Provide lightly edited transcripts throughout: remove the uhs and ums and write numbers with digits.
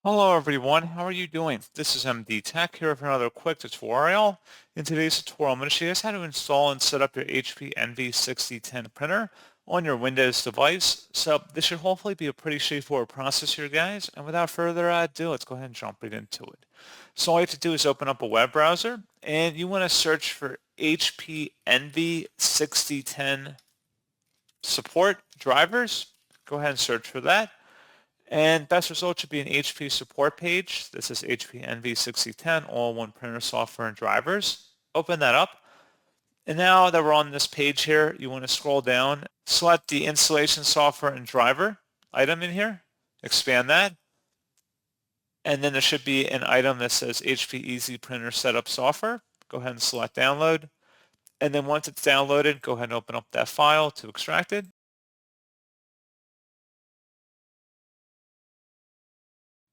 Hello everyone, how are you doing? This is MD Tech here for another quick tutorial. In today's tutorial, I'm going to show you guys how to install and set up your HP Envy 6010 printer on your Windows device. So this should hopefully be a pretty straightforward process here, guys. And without further ado, let's go ahead and jump right into it. So all you have to do is open up a web browser and you want to search for HP Envy 6010 support drivers. Go ahead and search for that. And best result should be an HP support page. This is HP NV6010, all-in-one printer software and drivers. Open that up. And now that we're on this page here, you want to scroll down, select the installation software and driver item in here, expand that. And then there should be an item that says HP Easy Printer Setup Software. Go ahead and select download. And then once it's downloaded, go ahead and open up that file to extract it.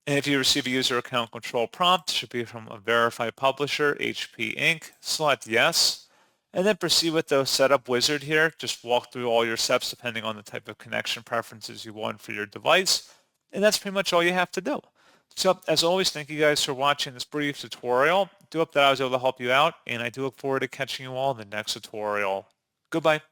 And if you receive a user account control prompt, it should be from a verified publisher, HP Inc. Select yes, and then proceed with the setup wizard here. Just walk through all your steps depending on the type of connection preferences you want for your device. And that's pretty much all you have to do. So as always, thank you guys for watching this brief tutorial. I do hope that I was able to help you out, and I do look forward to catching you all in the next tutorial. Goodbye.